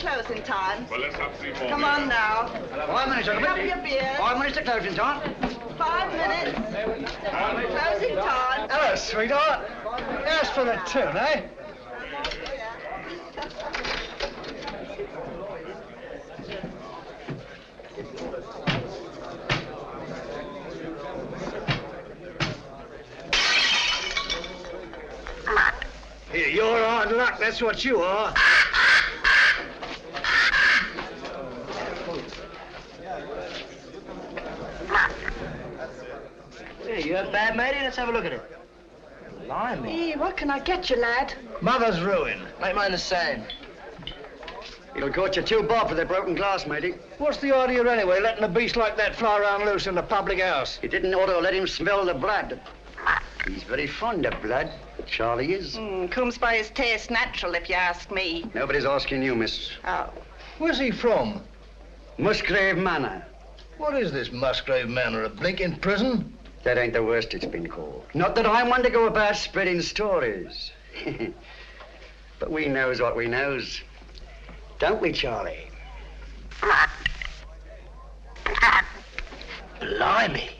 closing time. Well, let's have 3 more. Come on now. 5 minutes, Pick up your beer. 5 minutes to closing time. 5 minutes. Closing time. Hello, sweetheart. As for the tune, eh? Here, you're hard luck, that's what you are. Here, you have bad matey? Let's have a look at it. Blimey. Hey, what can I get you, lad? Mother's ruin. Make mine the same. It'll cost you 2 bob for the broken glass, matey. What's the idea anyway, letting a beast like that fly around loose in the public house? You didn't ought to let him smell the blood. He's very fond of blood, Charlie is. Comes by his taste natural, if you ask me. Nobody's asking you, miss. Oh. Where's he from? Musgrave Manor. What is this Musgrave Manor, a blinking prison? That ain't the worst it's been called. Not that I'm one to go about spreading stories. But we knows what we knows. Don't we, Charlie? Blimey.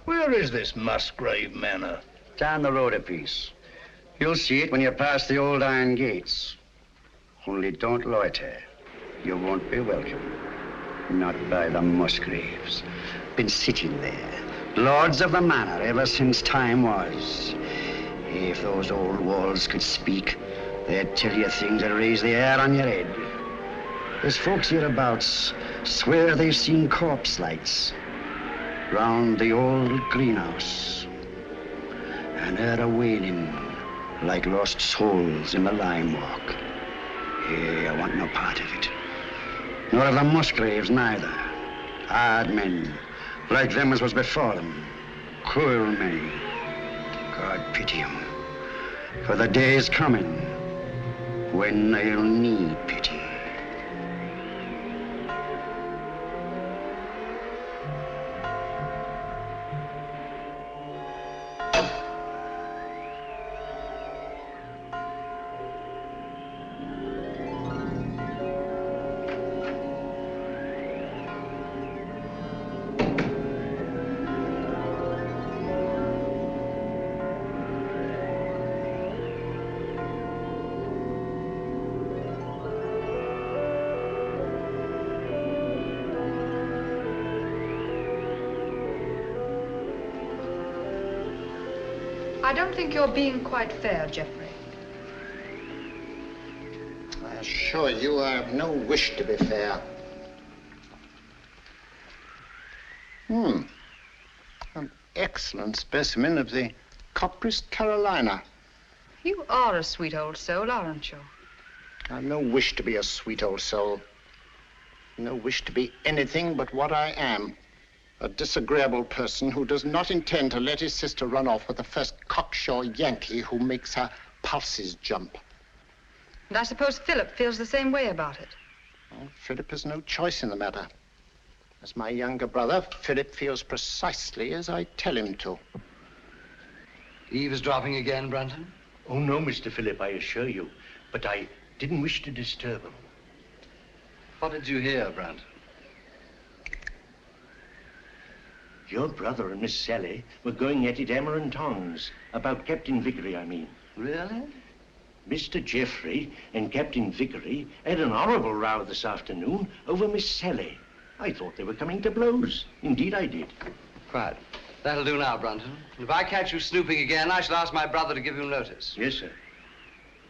Where is this Musgrave Manor? Down the road a piece. You'll see it when you pass the old iron gates. Only don't loiter. You won't be welcome. Not by the Musgraves. Been sitting there, lords of the manor ever since time was. If those old walls could speak, they'd tell you things that raise the hair on your head. There's folks hereabouts swear they've seen corpse lights round the old greenhouse, and heard a wailing like lost souls in the lime walk. Hey, I want no part of it. Nor of the Musgraves neither. Hard men, like them as was before them. Cruel men. God pity 'em. For the day is coming when they'll need pity. I don't think you're being quite fair, Geoffrey. I assure you I have no wish to be fair. An excellent specimen of the Copris Carolina. You are a sweet old soul, aren't you? I've no wish to be a sweet old soul. No wish to be anything but what I am. A disagreeable person who does not intend to let his sister run off with the first cocksure Yankee who makes her pulses jump. And I suppose Philip feels the same way about it. Well, Philip has no choice in the matter. As my younger brother, Philip feels precisely as I tell him to. Eavesdropping again, Brunton? Oh, no, Mr. Phillip, I assure you. But I didn't wish to disturb him. What did you hear, Brunton? Your brother and Miss Sally were going at it hammer and tongs. About Captain Vickery, I mean. Really? Mr. Geoffrey and Captain Vickery had an horrible row this afternoon over Miss Sally. I thought they were coming to blows. Indeed, I did. Right. That'll do now, Brunton. If I catch you snooping again, I shall ask my brother to give you notice. Yes, sir.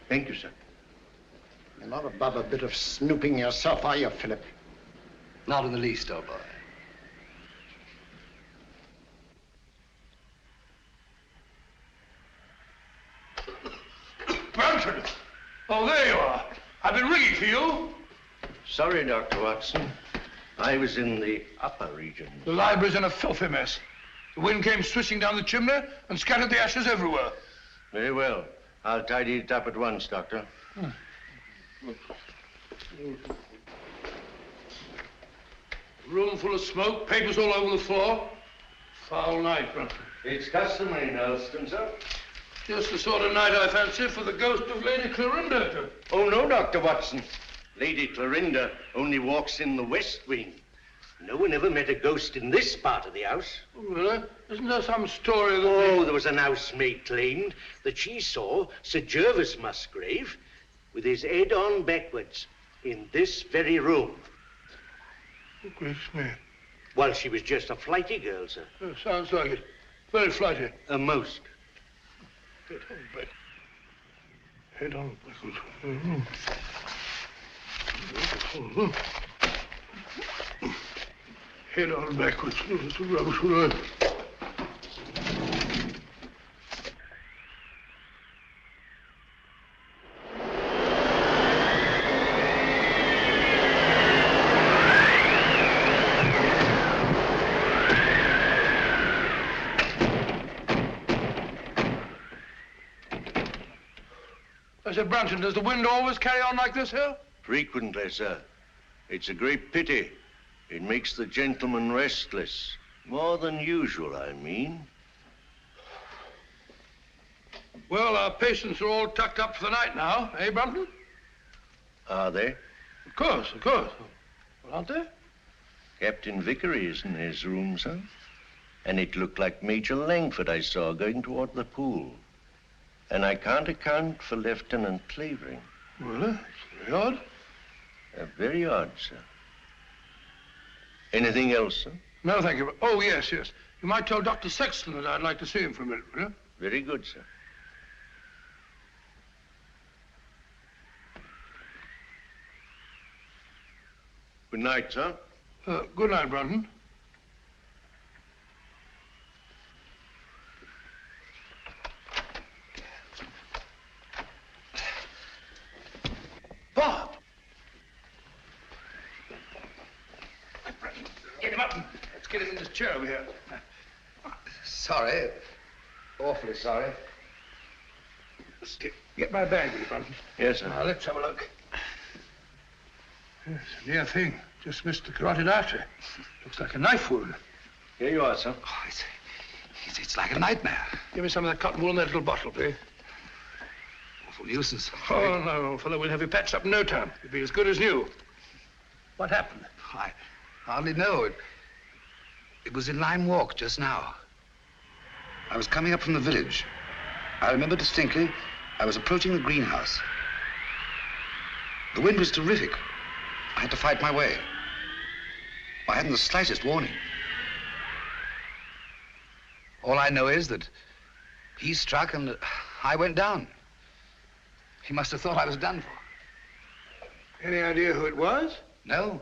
Thank you, sir. You're not above a bit of snooping yourself, are you, Philip? Not in the least, old boy. Brunton! Oh, there you are. I've been ringing for you. Sorry, Dr. Watson. I was in the upper region. The library's in a filthy mess. The wind came swishing down the chimney and scattered the ashes everywhere. Very well. I'll tidy it up at once, Doctor. Room full of smoke, papers all over the floor. Foul night, Brunton. It's customary in Elston, sir. Just the sort of night I fancy for the ghost of Lady Clorinda. Oh, no, Dr. Watson. Lady Clorinda only walks in the west wing. No one ever met a ghost in this part of the house. Oh, really? Isn't there some story that... Oh, there was an housemaid claimed that she saw Sir Gervas Musgrave with his head on backwards in this very room. Oh, gracious me. While she was just a flighty girl, sir. Yeah, sounds like it. Very flighty. Most. Head on back. Head on backwards. Head on backwards. It's a rubbish word. I said, Brunton, does the wind always carry on like this here? Frequently, sir. It's a great pity. It makes the gentleman restless. More than usual, I mean. Well, our patients are all tucked up for the night now, eh, Brunton? Are they? Of course, of course. Well, aren't they? Captain Vickery is in his room, sir. And it looked like Major Langford I saw going toward the pool. And I can't account for Lieutenant Clavering. Well, it's very odd. Very odd, sir. Anything else, sir? No, thank you. Oh, yes, yes. You might tell Dr. Sexton that I'd like to see him for a minute, will you? Very good, sir. Good night, sir. Good night, Brunton. Bob! Get him up and let's get him in this chair over here. Sorry. Awfully sorry. Get my bag, will you, Brunton? Yes, sir. Now, let's have a look. Yes, a near thing. Just missed the carotid artery. Looks like a knife wound. Here you are, sir. Oh, it's like a nightmare. Give me some of that cotton wool in that little bottle, please. Awful nuisance. Oh, no, old fellow, we'll have you patched up in no time. You'll be as good as new. What happened? I hardly know. It was in Lime Walk just now. I was coming up from the village. I remember distinctly, I was approaching the greenhouse. The wind was terrific. I had to fight my way. I hadn't the slightest warning. All I know is that he struck and I went down. He must have thought I was done for. Any idea who it was? No.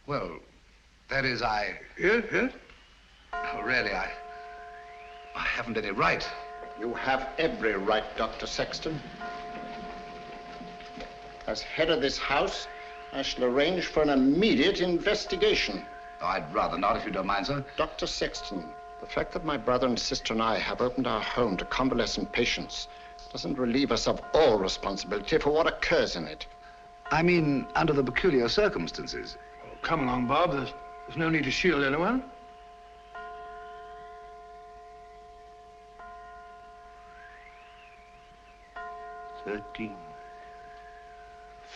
Well, that is, Yes, yes. Oh, really, I haven't any right. You have every right, Dr. Sexton. As head of this house, I shall arrange for an immediate investigation. Oh, I'd rather not, if you don't mind, sir. Dr. Sexton, the fact that my brother and sister and I have opened our home to convalescent patients doesn't relieve us of all responsibility for what occurs in it. I mean, under the peculiar circumstances. Oh, come along, Bob. There's no need to shield anyone. "13.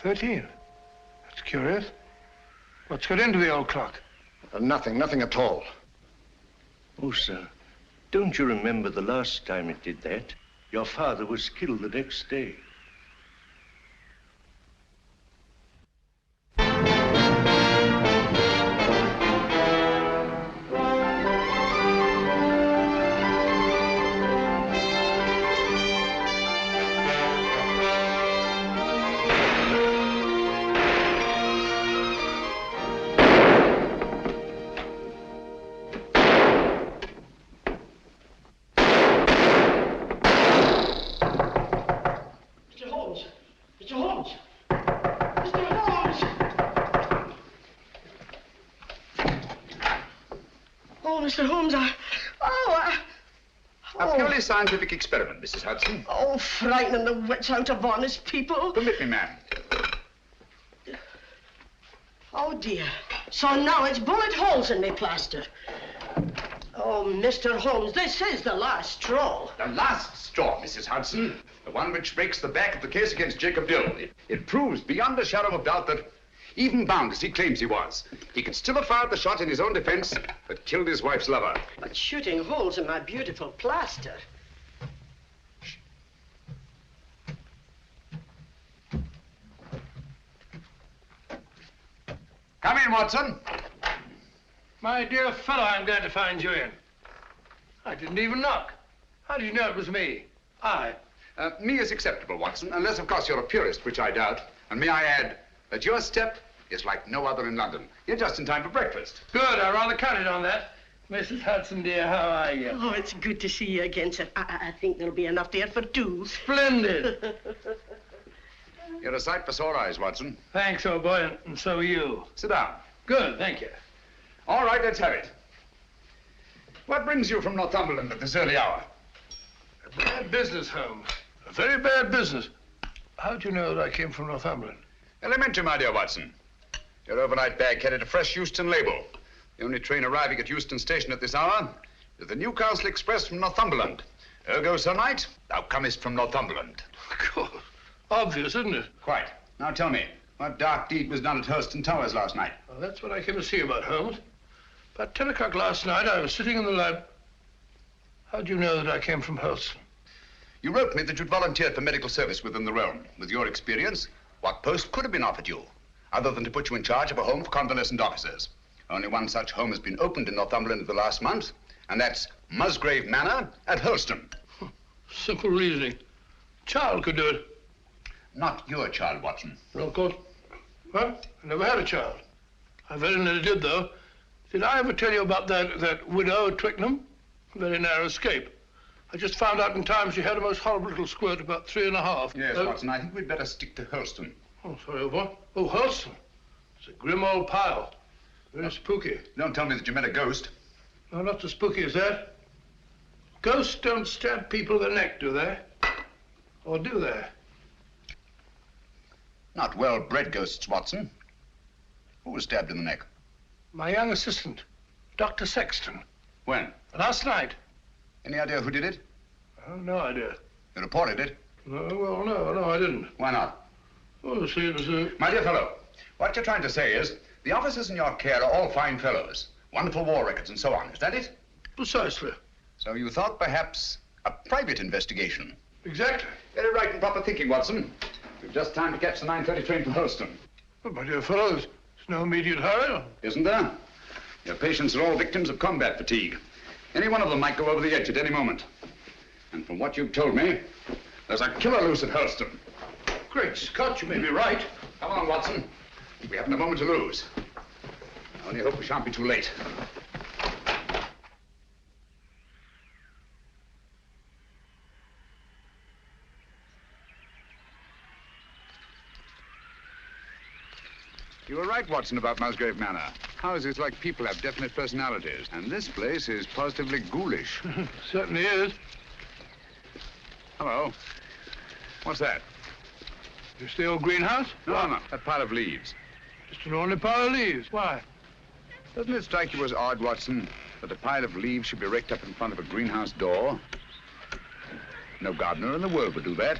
13? That's curious. What's got into the old clock? Nothing at all. Oh, sir, don't you remember the last time it did that? Your father was killed the next day. Mr. Holmes, A purely scientific experiment, Mrs. Hudson. Oh, frightening the wits out of honest people. Permit me, ma'am. Oh, dear. So now it's bullet holes in me plaster. Oh, Mr. Holmes, this is the last straw. The last straw, Mrs. Hudson. The one which breaks the back of the case against Jacob Dill. It proves beyond a shadow of doubt that, even bound as he claims he was, he could still have fired the shot in his own defense that killed his wife's lover. But shooting holes in my beautiful plaster. Come in, Watson. My dear fellow, I'm glad to find you in. I didn't even knock. How did you know it was me? Me is acceptable, Watson, unless, of course, you're a purist, which I doubt. And may I add that your step is like no other in London. You're just in time for breakfast. Good, I rather counted on that. Mrs. Hudson, dear, how are you? Oh, it's good to see you again, sir. I think there'll be enough there for two. Splendid. You're a sight for sore eyes, Watson. Thanks, old boy, and so are you. Sit down. Good, thank you. All right, let's have it. What brings you from Northumberland at this early hour? A bad business, Holmes. A very bad business. How'd you know that I came from Northumberland? Elementary, my dear Watson. Your overnight bag carried a fresh Euston label. The only train arriving at Euston Station at this hour is the Newcastle Express from Northumberland. Ergo, Sir Knight, thou comest from Northumberland. Of course. Obvious, isn't it? Quite. Now tell me, what dark deed was done at Hurlstone Towers last night? Well, that's what I came to see you about, Holmes. About 10 o'clock last night, I was sitting in the lab. How'd you know that I came from Hurlstone? You wrote me that you'd volunteered for medical service within the realm. With your experience, what post could have been offered you, other than to put you in charge of a home for convalescent officers? Only one such home has been opened in Northumberland in the last month, and that's Musgrave Manor at Hurlstone. Simple reasoning. Child could do it. Not your child, Watson. No, of course. Well, I never had a child. I very nearly did, though. Did I ever tell you about that widow at Twickenham? Very narrow escape. I just found out in time she had a most horrible little squirt, about 3.5. Yes, Watson, I think we'd better stick to Hurlstone. Oh, sorry, old boy. Oh, Hurlstone. It's a grim old pile. Very spooky. Don't tell me that you met a ghost. No, not so spooky as that. Ghosts don't stab people in the neck, do they? Or do they? Not well-bred ghosts, Watson. Who was stabbed in the neck? My young assistant, Dr. Sexton. When? Last night. Any idea who did it? Oh, no idea. You reported it? No, I didn't. Why not? Oh, see, it was My dear fellow, what you're trying to say is the officers in your care are all fine fellows, wonderful war records and so on. Is that it? Precisely. So you thought perhaps a private investigation? Exactly. Very right and proper thinking, Watson. We've just time to catch the 9:30 train to Hurlstone. Well, my dear fellow, there's no immediate hurry. Isn't there? Your patients are all victims of combat fatigue. Any one of them might go over the edge at any moment. And from what you've told me, there's a killer loose at Hurlstone. Great Scott, you may be right. Come on, Watson. We haven't a moment to lose. I only hope we shan't be too late. You were right, Watson, about Musgrave Manor. Houses like people have definite personalities, and this place is positively ghoulish. Certainly is. Hello. What's that? Just the old greenhouse? No, that pile of leaves. Just an ordinary pile of leaves. Why? Doesn't it strike you as odd, Watson, that a pile of leaves should be raked up in front of a greenhouse door? No gardener in the world would do that.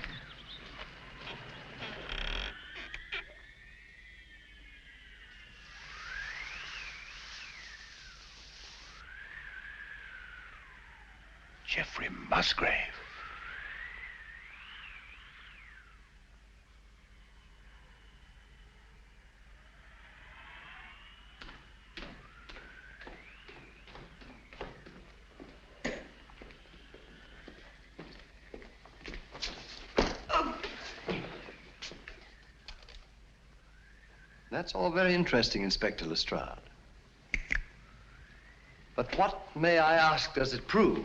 Geoffrey Musgrave. That's all very interesting, Inspector Lestrade. But what, may I ask, does it prove?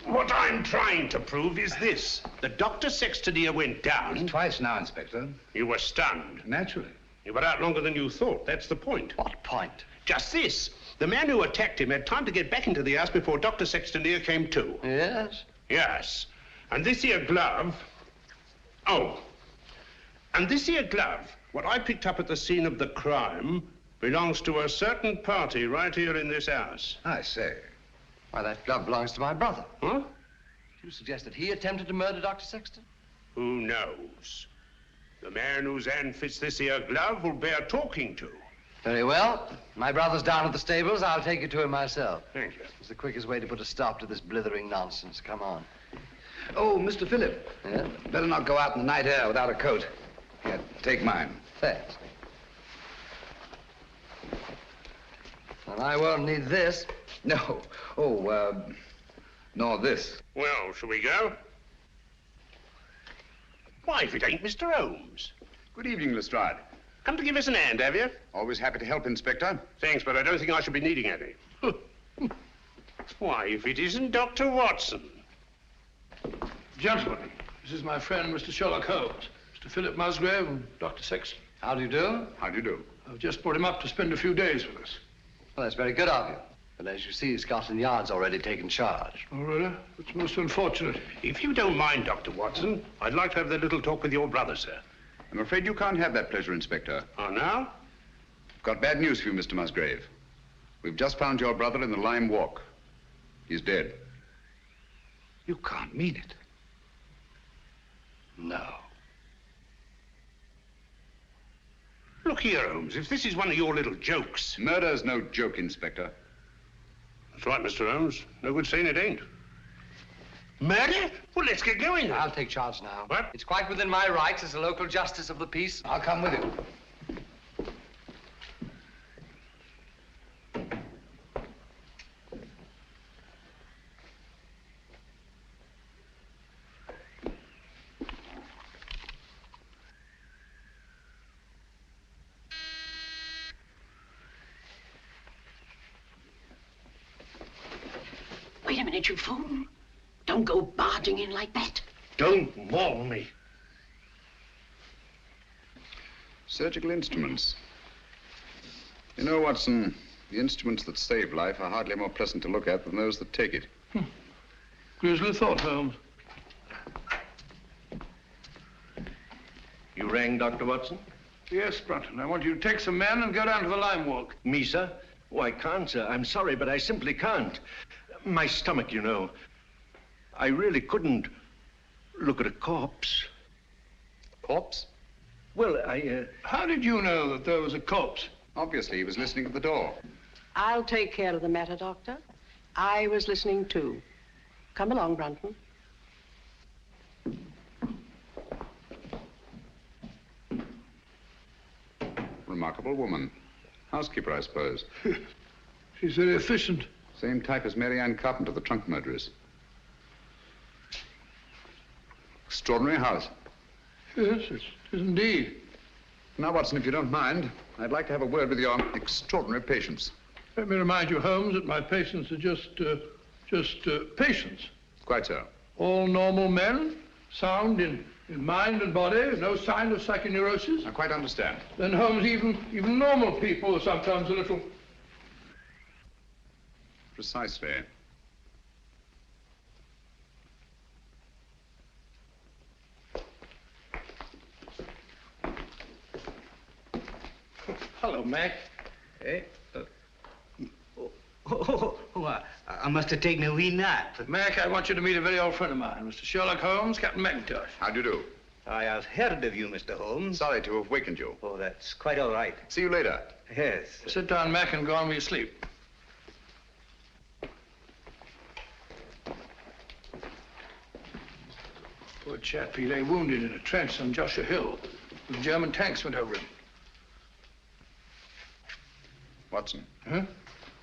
What I'm trying to prove is this. The Dr. Sexton here went down. Twice now, Inspector. You were stunned. Naturally. You were out longer than you thought. That's the point. What point? Just this. The man who attacked him had time to get back into the house before Dr. Sexton here came to. Yes? Yes. And this here glove... Oh. And this here glove, what I picked up at the scene of the crime, belongs to a certain party right here in this house. I say. Why, that glove belongs to my brother. Huh? You suggest that he attempted to murder Dr. Sexton? Who knows? The man whose hand fits this here glove will bear talking to. Very well. My brother's down at the stables. I'll take you to him myself. Thank you. It's the quickest way to put a stop to this blithering nonsense. Come on. Oh, Mr. Phillip. Yeah? Better not go out in the night air without a coat. Here, take mine. Thanks. Well, I won't need this. No. Oh, nor this. Well, shall we go? Why, if it ain't Mr. Holmes. Good evening, Lestrade. Come to give us an hand, have you? Always happy to help, Inspector. Thanks, but I don't think I shall be needing any. Why, if it isn't Dr. Watson. Gentlemen, this is my friend, Mr. Sherlock Holmes, Mr. Philip Musgrave and Dr. Sexton. How do you do? How do you do? I've just brought him up to spend a few days with us. Well, that's very good of you. But as you see, Scotland Yard's already taken charge. Oh, really? It's most unfortunate. If you don't mind, Dr. Watson, I'd like to have that little talk with your brother, sir. I'm afraid you can't have that pleasure, Inspector. Oh, now? Got bad news for you, Mr. Musgrave. We've just found your brother in the Lime Walk. He's dead. You can't mean it. No. Look here, Holmes, if this is one of your little jokes... Murder's no joke, Inspector. That's right, Mr. Holmes. No good saying it ain't. Murder? Well, let's get going. I'll take charge now. What? It's quite within my rights as a local justice of the peace. I'll come with you. Wait a minute, you fool. Don't go barging in like that. Don't maul me. Surgical instruments. You know, Watson, the instruments that save life are hardly more pleasant to look at than those that take it. Grisly thought, Holmes. You rang, Dr. Watson? Yes, Brunton. I want you to take some men and go down to the Lime Walk. Me, sir? Oh, I can't, sir. I'm sorry, but I simply can't. My stomach, you know. I really couldn't look at a corpse. Corpse? Well, How did you know that there was a corpse? Obviously, he was listening at the door. I'll take care of the matter, Doctor. I was listening too. Come along, Brunton. Remarkable woman. Housekeeper, I suppose. She's very efficient. Same type as Mary Ann Carpenter, the trunk murderess. Extraordinary house. Yes, it is indeed. Now, Watson, if you don't mind, I'd like to have a word with your extraordinary patients. Let me remind you, Holmes, that my patients are just patients. Quite so. All normal men, sound in mind and body, no sign of psychoneurosis. I quite understand. Then, Holmes, even normal people are sometimes a little... Precisely. Hello, Mac. Hey? I must have taken a wee nap. Mac, I want you to meet a very old friend of mine, Mr. Sherlock Holmes, Captain MacIntosh. How do you do? I have heard of you, Mr. Holmes. Sorry to have wakened you. Oh, that's quite all right. See you later. Yes. Sit down, Mac, and go on with your sleep. Poor chap, he lay wounded in a trench on Joshua Hill. The German tanks went over him. Watson. Huh?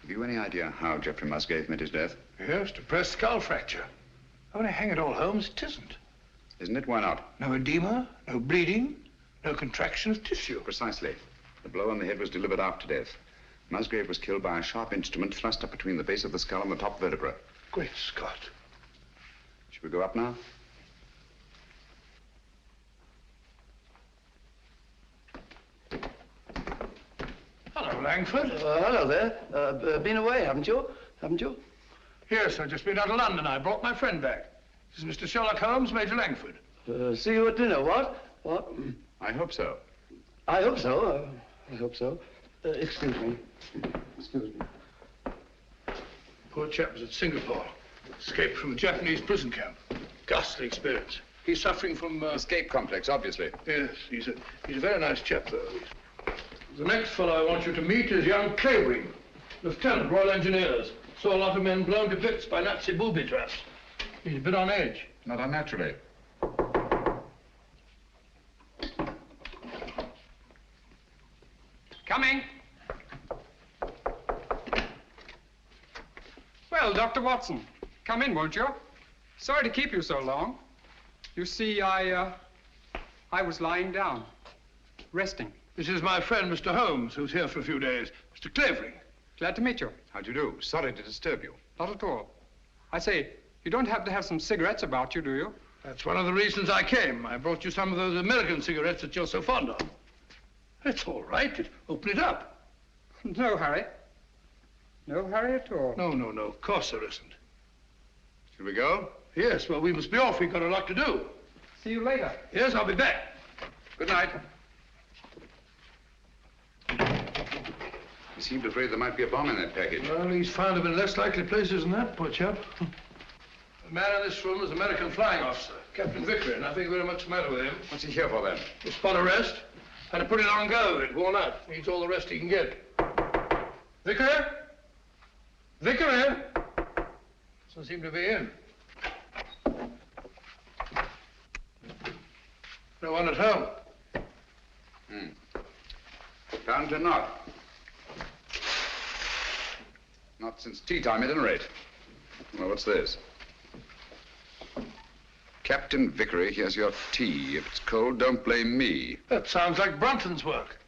Have you any idea how Geoffrey Musgrave met his death? Yes, depressed skull fracture. Only hang it all, Holmes, it isn't. Isn't it? Why not? No edema, no bleeding, no contraction of tissue. Precisely. The blow on the head was delivered after death. Musgrave was killed by a sharp instrument thrust up between the base of the skull and the top vertebra. Great Scott. Should we go up now? Hello, Langford. Hello there. Been away, haven't you? Haven't you? Yes, I've just been out of London. I brought my friend back. This is Mr. Sherlock Holmes, Major Langford. See you at dinner, what? What? I hope so. I hope so. I hope so. Excuse me. Excuse me. Poor chap was at Singapore. Escaped from a Japanese prison camp. Ghastly experience. He's suffering from... Escape complex, obviously. Yes, he's a very nice chap, though. The next fellow I want you to meet is young Clavering, Lieutenant, Royal Engineers. Saw a lot of men blown to bits by Nazi booby traps. He's a bit on edge. Not unnaturally. Coming. Well, Dr. Watson, come in, won't you? Sorry to keep you so long. You see, I was lying down, resting. This is my friend, Mr. Holmes, who's here for a few days. Mr. Clavering. Glad to meet you. How do you do? Sorry to disturb you. Not at all. I say, you don't happen to have some cigarettes about you, do you? That's one of the reasons I came. I brought you some of those American cigarettes that you're so fond of. It's all right. Open it up. No hurry. No hurry at all. No. Of course there isn't. Should we go? Yes, well, we must be off. We've got a lot to do. See you later. Yes, I'll be back. Good night. He seemed afraid there might be a bomb in that package. Well, he's found them in less likely places than that, poor chap. The man in this room is an American flying officer, Captain Vickery. Nothing very much the matter with him. What's he here for, then? A spot arrest. Had a pretty long go. It worn out. Needs all the rest he can get. Vickery? Vickery? Doesn't seem to be in. No one at home. Found to not. Not since tea time, at any rate. Well, what's this? Captain Vickery, here's your tea. If it's cold, don't blame me. That sounds like Brunton's work.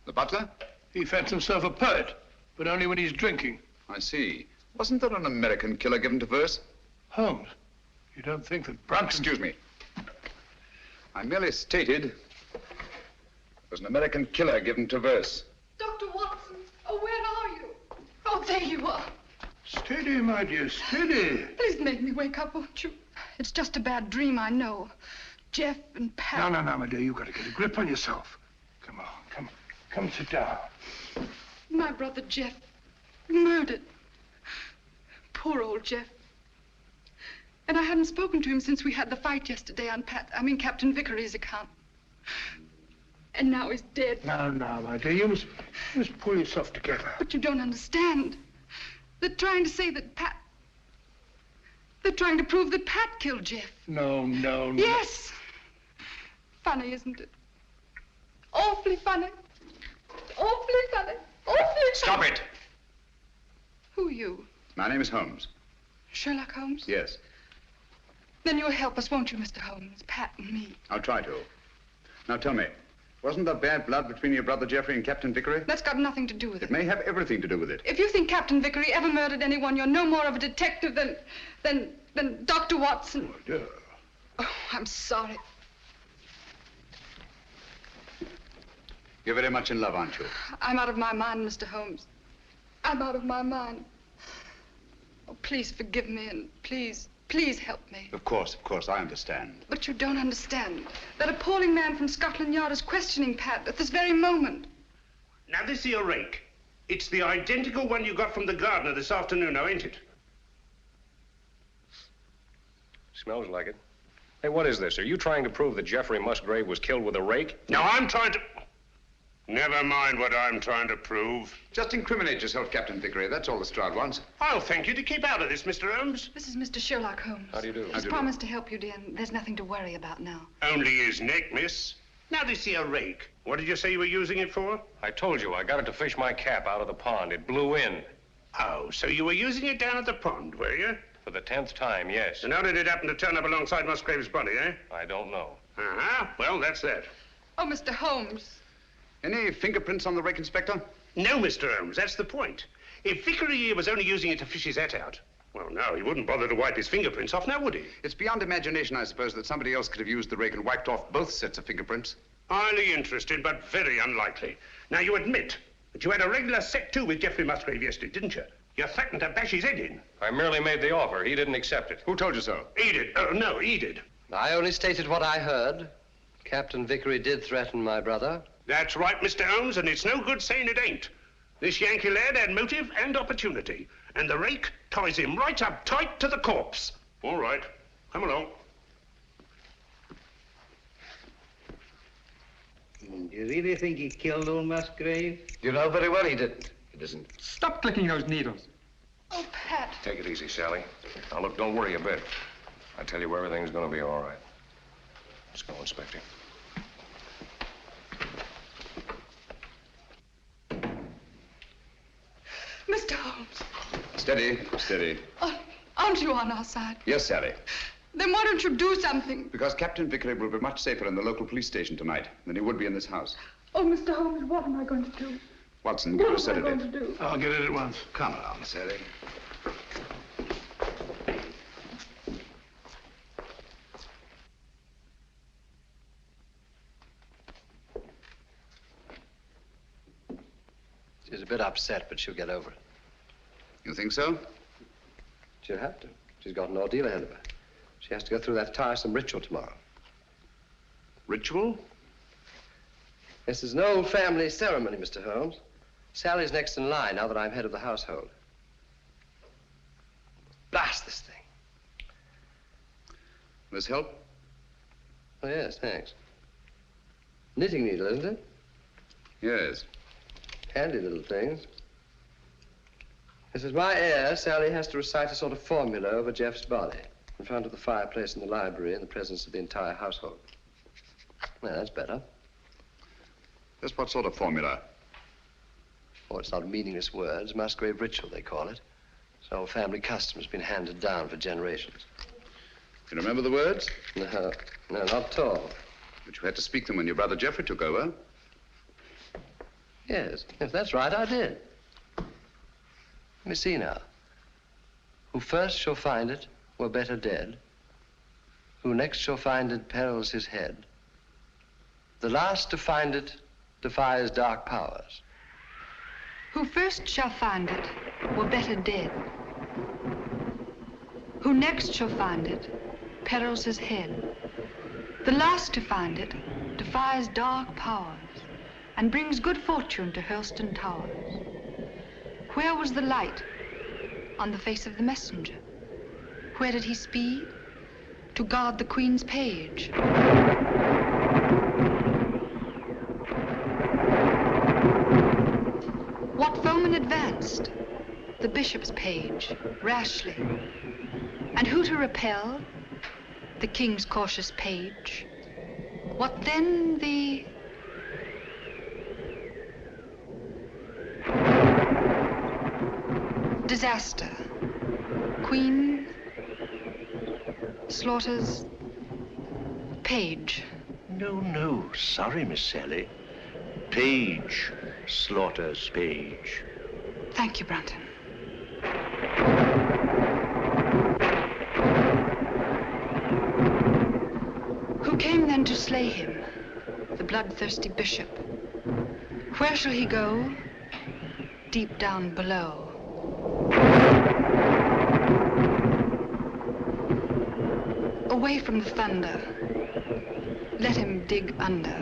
The butler? He fancies himself a poet, but only when he's drinking. I see. Wasn't there an American killer given to verse? Holmes, you don't think that Brunton... Excuse me. I merely stated there was an American killer given to verse. Dr. Watson, oh, where are you? Oh, there you are. Steady, my dear, steady. Please make me wake up, won't you? It's just a bad dream, I know. Jeff and Pat... No, my dear, you've got to get a grip on yourself. Come on, come sit down. My brother Jeff, murdered. Poor old Jeff. And I hadn't spoken to him since we had the fight yesterday on Captain Vickery's account. And now he's dead. No, my dear, you must pull yourself together. But you don't understand. They're trying to say that Pat... They're trying to prove that Pat killed Jeff. No. Yes. Funny, isn't it? Awfully funny. Awfully funny. Awfully funny. Stop it! Who are you? My name is Holmes. Sherlock Holmes? Yes. Then you'll help us, won't you, Mr. Holmes? Pat and me. I'll try to. Now tell me, wasn't there bad blood between your brother Geoffrey and Captain Vickery? That's got nothing to do with it. It may have everything to do with it. If you think Captain Vickery ever murdered anyone, you're no more of a detective than Dr. Watson. Oh, dear. Oh, I'm sorry. You're very much in love, aren't you? I'm out of my mind, Mr. Holmes. I'm out of my mind. Oh, please forgive me and please help me. Of course, I understand. But you don't understand. That appalling man from Scotland Yard is questioning Pat at this very moment. Now, this here rake, it's the identical one you got from the gardener this afternoon, now, ain't it? Smells like it. Hey, what is this? Are you trying to prove that Geoffrey Musgrave was killed with a rake? No, I'm trying to... Never mind what I'm trying to prove. Just incriminate yourself, Captain Vickery. That's all the Stroud wants. I'll thank you to keep out of this, Mr. Holmes. This is Mr. Sherlock Holmes. How do you do? He's promised to help you, dear, and there's nothing to worry about now. Only his neck, miss. Now, this here rake, what did you say you were using it for? I told you, I got it to fish my cap out of the pond. It blew in. Oh, so you were using it down at the pond, were you? For the 10th time, yes. And how did it happen to turn up alongside Musgrave's body, eh? I don't know. Uh-huh. Well, that's that. Oh, Mr. Holmes. Any fingerprints on the rake, Inspector? No, Mr. Holmes, that's the point. If Vickery here was only using it to fish his hat out, well, no, he wouldn't bother to wipe his fingerprints off, now would he? It's beyond imagination, I suppose, that somebody else could have used the rake and wiped off both sets of fingerprints. Highly interested, but very unlikely. Now, you admit that you had a regular set to with Geoffrey Musgrave yesterday, didn't you? You threatened to bash his head in. I merely made the offer. He didn't accept it. Who told you so? He did. No, he did. I only stated what I heard. Captain Vickery did threaten my brother. That's right, Mr. Holmes, and it's no good saying it ain't. This Yankee lad had motive and opportunity, and the rake ties him right up tight to the corpse. All right, come along. Do you really think he killed old Musgrave? You know very well he didn't. He doesn't. Stop clicking those needles. Oh, Pat. Take it easy, Sally. Now, look, don't worry a bit. I tell you, everything's going to be all right. Let's go, Inspector. Mr. Holmes. Steady, steady. Aren't you on our side? Yes, Sally. Then why don't you do something? Because Captain Vickery will be much safer in the local police station tonight than he would be in this house. Oh, Mr. Holmes, what am I going to do? Watson, give her a What am I going to sedative. do? I'll get it at once. Come along, Sally. She's a bit upset, but she'll get over it. You think so? She'll have to. She's got an ordeal ahead of her. She has to go through that tiresome ritual tomorrow. Ritual? This is an old family ceremony, Mr. Holmes. Sally's next in line now that I'm head of the household. Blast this thing. This help? Oh, yes, thanks. Knitting needle, isn't it? Yes. Handy little things. This is my heir. Sally has to recite a sort of formula over Jeff's body in front of the fireplace in the library in the presence of the entire household. Well, that's better. Just what sort of formula? Oh, it's not meaningless words. Musgrave ritual, they call it. It's an old family custom. It's been handed down for generations. You remember the words? No, not at all. But you had to speak them when your brother Geoffrey took over. Yes, that's right, I did. Let me see now. Who first shall find it were better dead. Who next shall find it perils his head. The last to find it defies dark powers. Who first shall find it were better dead. Who next shall find it perils his head. The last to find it defies dark powers and brings good fortune to Hurlstone Towers. Where was the light? On the face of the messenger. Where did he speed? To guard the Queen's page. What foeman advanced? The bishop's page, rashly. And who to repel? The king's cautious page. What then the... disaster. Queen slaughters page. No, sorry, Miss Sally. Page slaughters page. Thank you, Brunton. Who came then to slay him? The bloodthirsty bishop. Where shall he go? Deep down below. Away from the thunder. Let him dig under.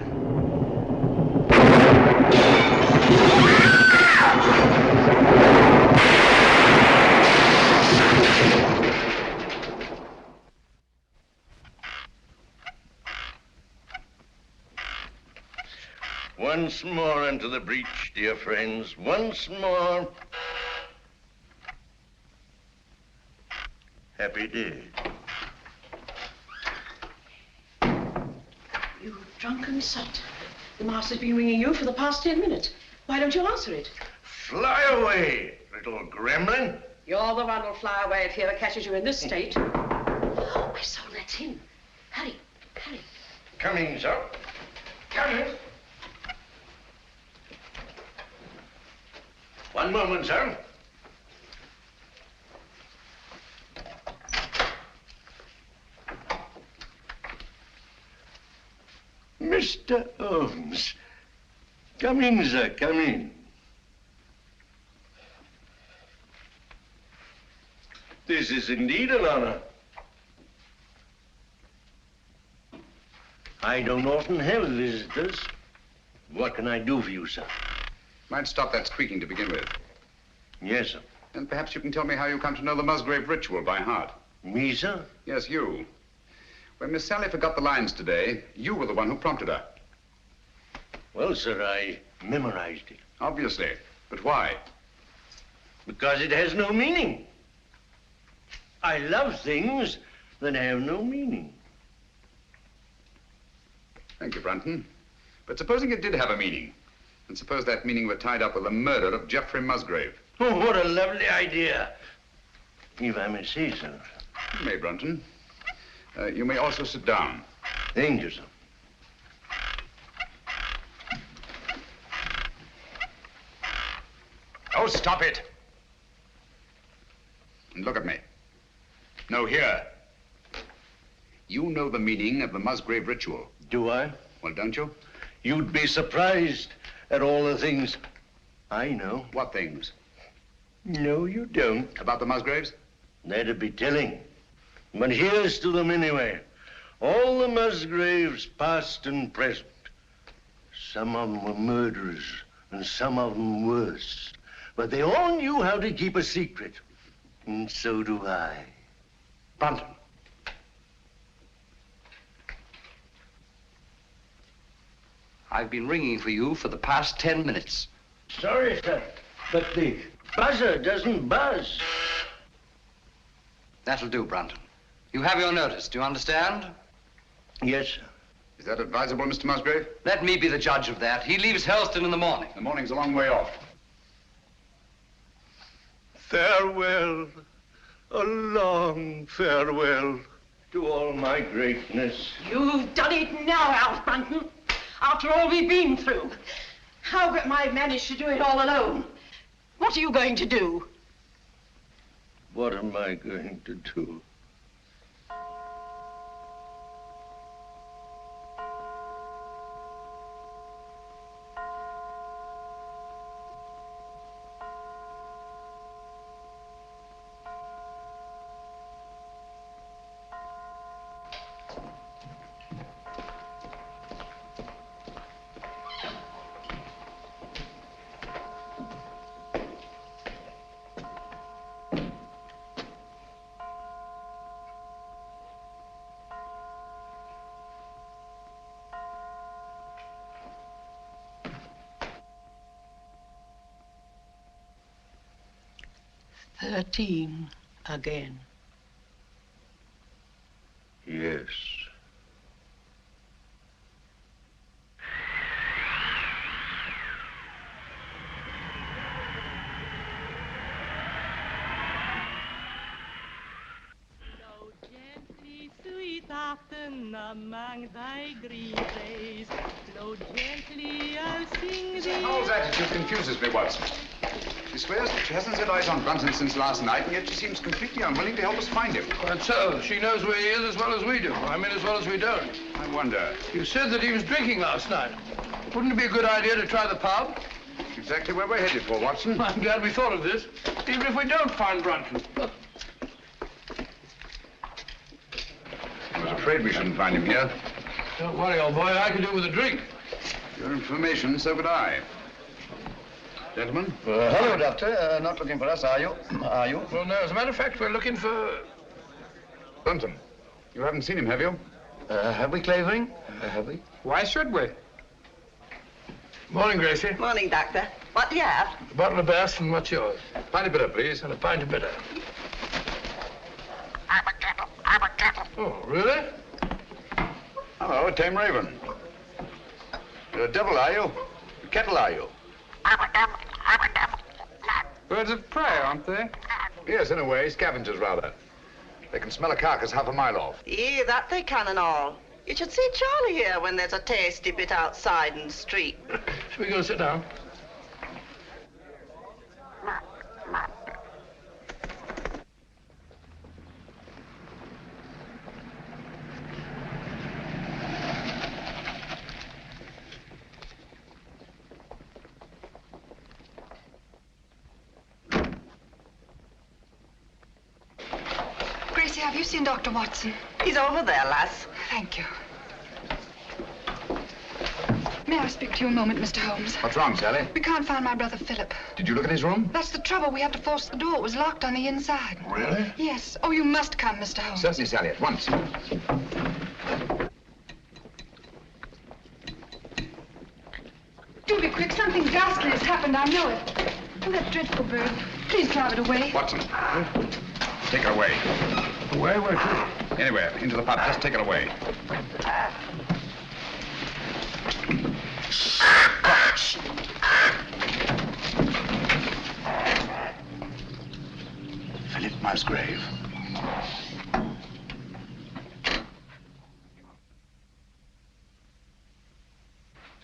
Once more into the breach, dear friends. Once more. Happy day. You drunken sot. The master's been ringing you for the past 10 minutes. Why don't you answer it? Fly away, little gremlin. You're the one who'll fly away if he ever catches you in this state. Oh, so that's him. Hurry, hurry. Coming, sir. Coming. One moment, sir. Mr. Holmes. Come in, sir, come in. This is indeed an honor. I don't often have visitors. What can I do for you, sir? Might stop that squeaking to begin with. Yes, sir. And perhaps you can tell me how you come to know the Musgrave ritual by heart. Me, sir? Yes, you. When Miss Sally forgot the lines today, you were the one who prompted her. Well, sir, I memorized it. Obviously. But why? Because it has no meaning. I love things that have no meaning. Thank you, Brunton. But supposing it did have a meaning, and suppose that meaning were tied up with the murder of Geoffrey Musgrave. Oh, what a lovely idea. If I may say so. You may, Brunton. You may also sit down. Thank you, sir. Oh, stop it. And look at me. No, here. You know the meaning of the Musgrave ritual. Do I? Well, don't you? You'd be surprised at all the things I know. What things? No, you don't. About the Musgraves? That'd be telling. But here's to them anyway. All the Musgraves, past and present. Some of them were murderers, and some of them worse. But they all knew how to keep a secret. And so do I. Brunton. I've been ringing for you for the past 10 minutes. Sorry, sir, but the buzzer doesn't buzz. That'll do, Brunton. You have your notice, do you understand? Yes, sir. Is that advisable, Mr. Musgrave? Let me be the judge of that. He leaves Helston in the morning. The morning's a long way off. Farewell, a long farewell to all my greatness. You've done it now, Alf Brunton. After all we've been through. How am I managed to do it all alone? What are you going to do? What am I going to do? Again. Yes. Among thy green days, flow gently, I'll sing Miss thee. Howell's attitude confuses me, Watson. She swears that she hasn't set eyes on Brunton since last night, and yet she seems completely unwilling to help us find him. And so, she knows where he is as well as we do. I mean, as well as we don't. I wonder. You said that he was drinking last night. Wouldn't it be a good idea to try the pub? Exactly where we're headed for, Watson. I'm glad we thought of this, even if we don't find Brunton. I was afraid we shouldn't find him here. Don't worry, old boy. I could do with a drink. For your information, so could I. Gentlemen? Hello, Doctor. Not looking for us, are you? Are you? Well, no, as a matter of fact, we're looking for... Brunton. You haven't seen him, have you? Have we, Clavering? Have we? Why should we? Morning, Gracie. Morning, Doctor. What do you have? A bottle of Bass, and what's yours? Pint of bitter, please. And a pint of bitter. Oh, really? Hello, a tame raven. You're a devil, are you? A kettle, are you? Birds of prey, aren't they? Yes, in a way. Scavengers, rather. They can smell a carcass half a mile off. Yeah, that they can and all. You should see Charlie here when there's a tasty bit outside in the street. Shall we go sit down? Gracie, have you seen Dr. Watson? He's over there, lass. Thank you. May I speak to you a moment, Mr. Holmes? What's wrong, Sally? We can't find my brother Phillip. Did you look in his room? That's the trouble. We had to force the door. It was locked on the inside. Really? Yes. Oh, you must come, Mr. Holmes. Certainly, Sally, at once. Do be quick. Something ghastly has happened. I know it. Oh, that dreadful bird. Please drive it away. Watson. Take her away. Away? Where to? Anywhere. Into the pub. Just take her away. Philip Musgrave.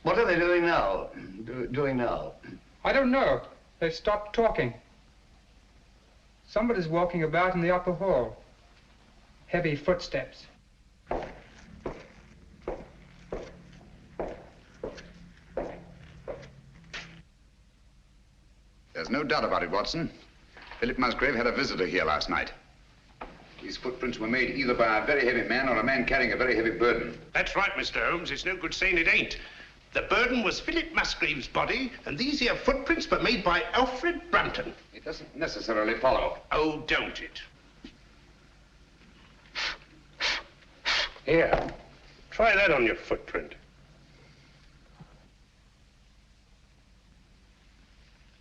What are they doing now? Doing now? I don't know. They stopped talking. Somebody's walking about in the upper hall. Heavy footsteps. There's no doubt about it, Watson. Philip Musgrave had a visitor here last night. These footprints were made either by a very heavy man or a man carrying a very heavy burden. That's right, Mr. Holmes. It's no good saying it ain't. The burden was Philip Musgrave's body, and these here footprints were made by Alfred Brunton. It doesn't necessarily follow. Oh, don't it? Here, try that on your footprint.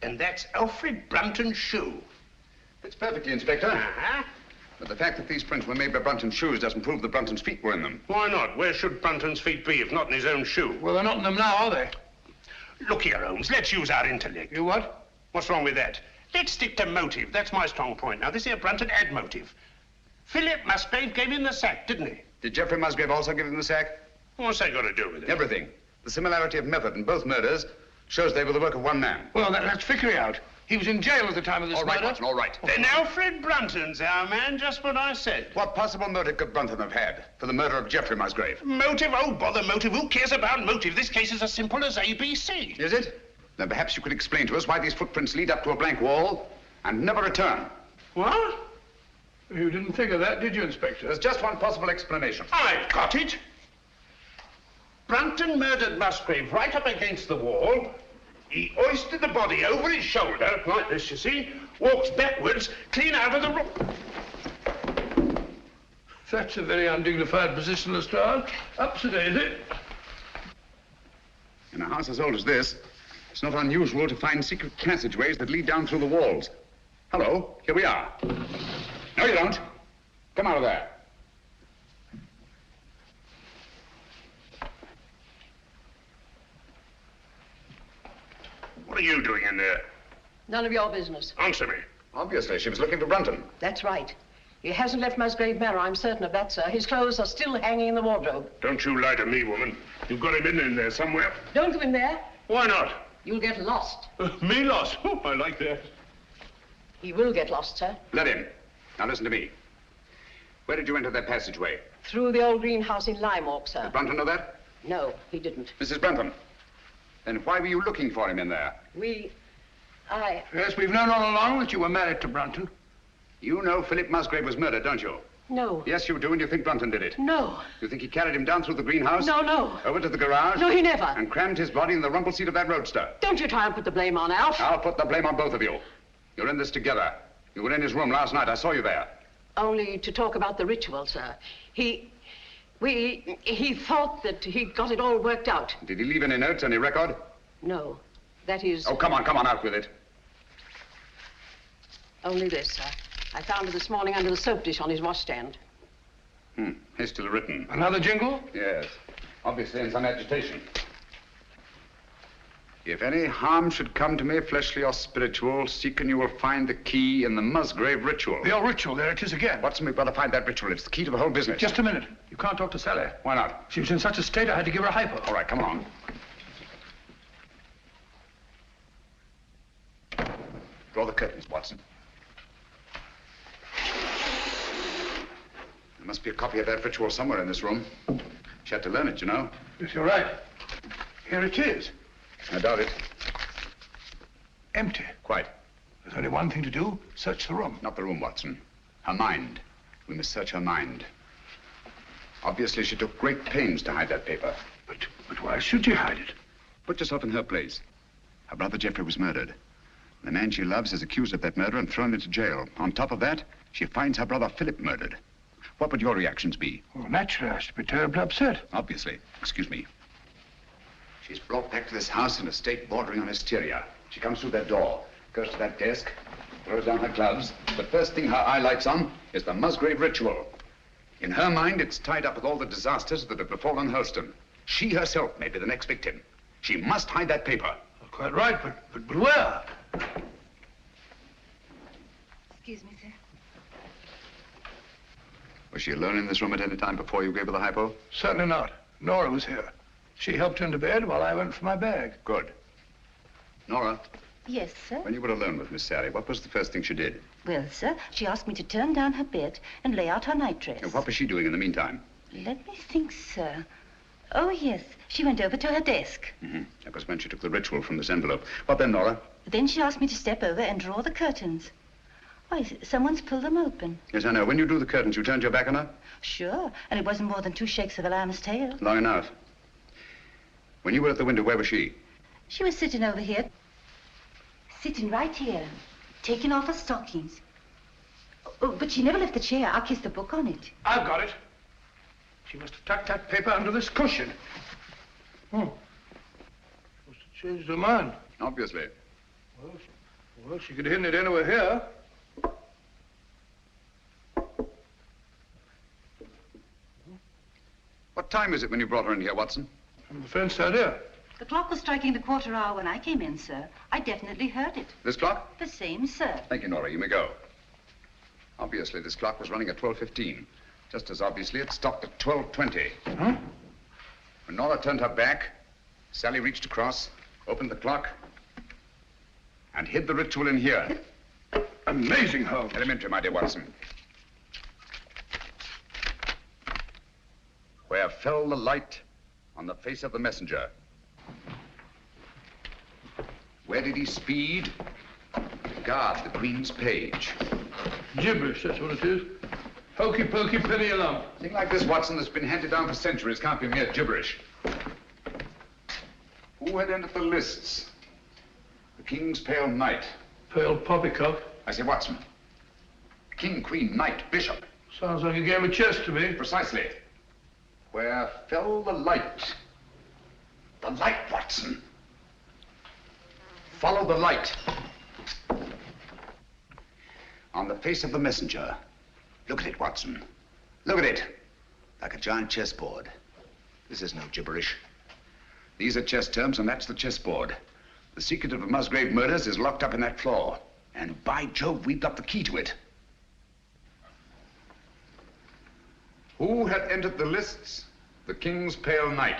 And that's Alfred Brunton's shoe. It's perfectly, Inspector. Uh-huh. But the fact that these prints were made by Brunton's shoes doesn't prove that Brunton's feet were in them. Why not? Where should Brunton's feet be if not in his own shoe? Well, they're not in them now, are they? Look here, Holmes, let's use our intellect. You what? What's wrong with that? Let's stick to motive. That's my strong point. Now, this here Brunton had motive. Philip Musgrave gave him the sack, didn't he? Did Geoffrey Musgrave also give him the sack? What's that got to do with it? Everything. The similarity of method in both murders shows they were the work of one man. Well, that's Vickery out. He was in jail at the time of this All right, murder. Watson, all right. Then Alfred Brunton's our man, just what I said. What possible motive could Brunton have had for the murder of Geoffrey Musgrave? Motive? Oh, bother motive. Who cares about motive? This case is as simple as ABC. Is it? Then perhaps you could explain to us why these footprints lead up to a blank wall and never return. What? You didn't think of that, did you, Inspector? There's just one possible explanation. I've got it. Brunton murdered Musgrave right up against the wall. He hoisted the body over his shoulder, like this, you see, walks backwards, clean out of the room. That's a very undignified position, Lestrade. Up to daisy. In a house as old as this, it's not unusual to find secret passageways that lead down through the walls. Hello, here we are. No, you don't. Come out of there. What are you doing in there? None of your business. Answer me. Obviously, she was looking for Brunton. That's right. He hasn't left Musgrave Manor, I'm certain of that, sir. His clothes are still hanging in the wardrobe. Don't you lie to me, woman. You've got him in there somewhere. Don't go in there. Why not? You'll get lost. Me lost? Oh, I like that. He will get lost, sir. Let him. Now listen to me. Where did you enter that passageway? Through the old greenhouse in Lime Walk, sir. Did Brunton know that? No, he didn't. Mrs. Brunton, then why were you looking for him in there? Yes, we've known all along that you were married to Brunton. You know Philip Musgrave was murdered, don't you? No. Yes, you do, and you think Brunton did it. No. You think he carried him down through the greenhouse? No. Over to the garage? No, he never. And crammed his body in the rumble seat of that roadster? Don't you try and put the blame on Alf. I'll put the blame on both of you. You're in this together. You were in his room last night. I saw you there. Only to talk about the ritual, sir. He thought that he got it all worked out. Did he leave any notes, any record? No. That is... Oh, come on, out with it. Only this, sir. I found it this morning under the soap dish on his washstand. Hastily written. Another jingle? Yes. Obviously in some agitation. If any harm should come to me, fleshly or spiritual, seek and you will find the key in the Musgrave ritual. The old ritual, there it is again. Watson, we've got to find that ritual. It's the key to the whole business. Just a minute. You can't talk to Sally. Why not? She was in such a state I had to give her a hypo. All right, come on. Draw the curtains, Watson. There must be a copy of that ritual somewhere in this room. She had to learn it, you know. Yes, you're right. Here it is. I doubt it. Empty. Quite. There's only one thing to do. Search the room. Not the room, Watson. Her mind. We must search her mind. Obviously, she took great pains to hide that paper. But why should you hide it? Put yourself in her place. Her brother Geoffrey was murdered. The man she loves is accused of that murder and thrown into jail. On top of that, she finds her brother Philip murdered. What would your reactions be? Well, naturally, I should be terribly upset. Obviously. Excuse me. She's brought back to this house in a state bordering on hysteria. She comes through that door, goes to that desk, throws down her gloves. The first thing her eye lights on is the Musgrave ritual. In her mind, it's tied up with all the disasters that have befallen Hurlstone. She herself may be the next victim. She must hide that paper. Well, quite right, but where? Excuse me, sir. Was she alone in this room at any time before you gave her the hypo? Certainly not. Nora was here. She helped her into bed while I went for my bag. Good. Nora, Yes, sir. when you were alone with Miss Sally, what was the first thing she did? Well, sir, she asked me to turn down her bed and lay out her nightdress. And what was she doing in the meantime? Let me think, sir. Oh, yes. She went over to her desk. That was when she took the ritual from this envelope. What then, Nora? Then she asked me to step over and draw the curtains. Why, someone's pulled them open. Yes, I know. When you drew the curtains, you turned your back on her? Sure, and it wasn't more than 2 shakes of a lamb's tail. Long enough. When you were at the window, where was she? She was sitting over here. Sitting right here, taking off her stockings. Oh, but she never left the chair. I kissed the book on it. I've got it. She must have tucked that paper under this cushion. Must have changed her mind. Obviously. Well, she could have hidden it anywhere here. What time is it when you brought her in here, Watson? I'm afraid so, dear. The clock was striking the 1/4 hour when I came in, sir. I definitely heard it. This clock? The same, sir. Thank you, Nora. You may go. Obviously, this clock was running at 12:15. Just as obviously, it stopped at 12:20. When Nora turned her back, Sally reached across, opened the clock, and hid the ritual in here. Amazing, Holmes. Elementary, my dear Watson. Where fell the light on the face of the messenger? Where did he speed? To guard the Queen's page. Gibberish, that's what it is. Hokey pokey penny a lump. A thing like this, Watson, that's been handed down for centuries can't be mere gibberish. Who had entered the lists? The King's Pale Knight. Pale poppycock. I say, Watson. King, Queen, Knight, Bishop. Sounds like a game of chess to me. Precisely. Where fell the light? The light, Watson. Follow the light. On the face of the messenger. Look at it, Watson. Look at it. Like a giant chessboard. This is no gibberish. These are chess terms, and that's the chessboard. The secret of the Musgrave murders is locked up in that floor. And by Jove, we've got the key to it. Who had entered the lists? The King's Pale Knight.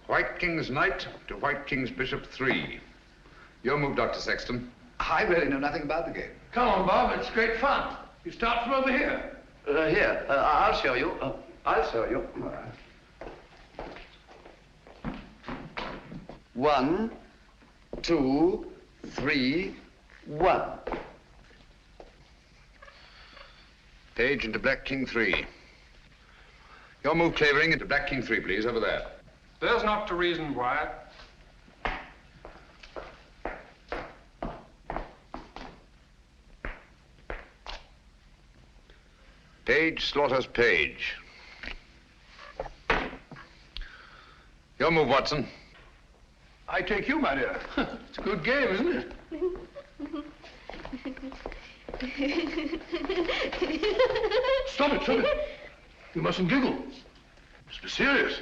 White King's Knight to White King's Bishop 3. Your move, Dr. Sexton. I really know nothing about the game. Come on, Bob, it's great fun. You start from over here. Here, I'll show you. I'll show you. 1, 2, 3, 1. Page into Black King 3. Your move, Clavering, into Black King 3, please, over there. There's not to reason, Wyatt. Page slaughters Page. Your move, Watson. I take you, my dear. It's a good game, isn't it? Stop it, stop it. You mustn't giggle. Must be serious.